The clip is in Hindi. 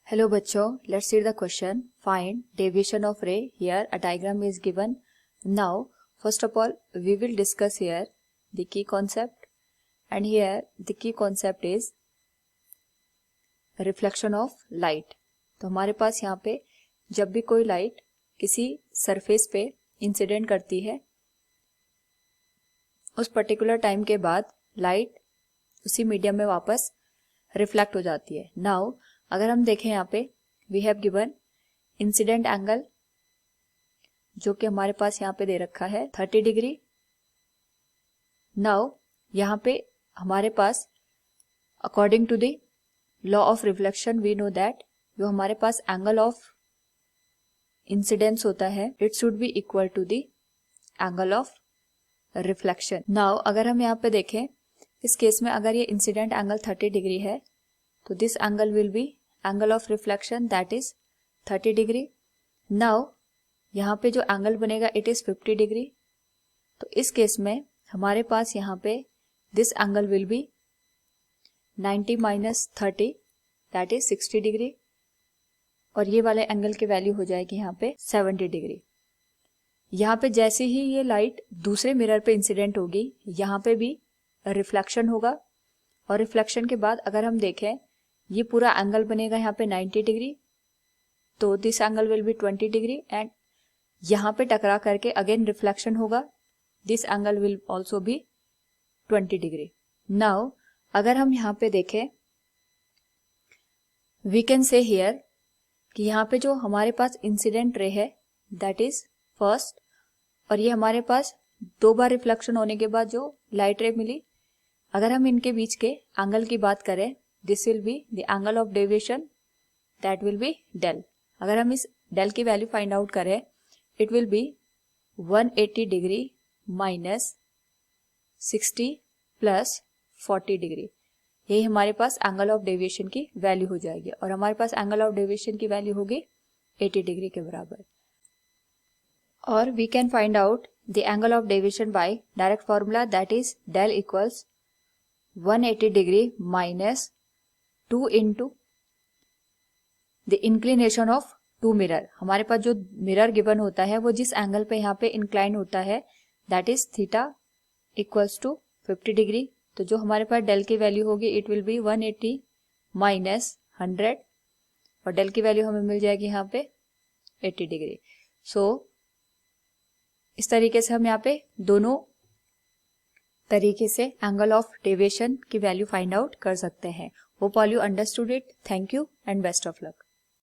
Hello बच्चों, let's see the question. Find deviation of ray. Here a diagram is given. Now first of all we will discuss here the key concept, and here the key concept is reflection of light. तो हमारे पास यहाँ पे जब भी कोई लाइट किसी सरफेस पे इंसिडेंट करती है उस पर्टिकुलर टाइम के बाद लाइट उसी मीडियम में वापस रिफ्लेक्ट हो जाती है. नाउ अगर हम देखें यहाँ पे we have given incident angle जो कि हमारे पास यहाँ पे दे रखा है 30 डिग्री. नाउ यहाँ पे हमारे पास according to the law of reflection we know that जो हमारे पास एंगल ऑफ इंसिडेंस होता है it should be equal to the angle of reflection. Now अगर हम यहाँ पे देखें इस केस में अगर ये इंसिडेंट एंगल 30 डिग्री है तो this angle will be angle of reflection that is 30 degree. Now यहाँ पे जो एंगल बनेगा इट इज 50 डिग्री. तो इस केस में हमारे पास यहाँ पे this angle will be 90 minus 30 that is 60 degree और ये वाले एंगल की वैल्यू हो जाएगी यहाँ पे 70 डिग्री. यहाँ पे जैसे ही ये लाइट दूसरे मिरर पे इंसिडेंट होगी यहाँ पे भी रिफ्लेक्शन होगा और रिफ्लेक्शन के बाद अगर हम देखें ये पूरा एंगल बनेगा यहाँ पे 90 डिग्री. तो this angle will be 20 degree and यहाँ पे टकरा करके अगेन रिफ्लेक्शन होगा. This angle will also be 20 degree. Now अगर हम यहाँ पे देखें वी कैन से हियर कि यहाँ पे जो हमारे पास इंसिडेंट रे है दैट इज फर्स्ट और ये हमारे पास दो बार रिफ्लेक्शन होने के बाद जो लाइट रे मिली. अगर हम इनके बीच के एंगल की बात करें this will be the angle of deviation that will be del. अगर हम इस डेल की वैल्यू फाइंड आउट करें it will be 180 degree minus 60 plus 40 degree. यही हमारे पास एंगल ऑफ डेविएशन की वैल्यू हो जाएगी और हमारे पास एंगल ऑफ डेविएशन की वैल्यू होगी 80 डिग्री के बराबर. और we can find out the angle of deviation by direct formula that is del equals 180 degree minus 2 into the inclination of two mirror. हमारे पास जो मिरर गिवन होता है वो जिस एंगल पे यहाँ पे इंक्लाइन होता है that is theta equals to 50 degree. तो जो हमारे पास डेल की वैल्यू होगी इट विल बी 180 माइनस 100 और डेल की वैल्यू हमें मिल जाएगी यहाँ पे 80 डिग्री. सो इस तरीके से हम यहाँ पे दोनों तरीके से एंगल ऑफ डेविएशन की वैल्यू फाइंड आउट कर सकते हैं. Hope all you understood it. Thank you and best of luck.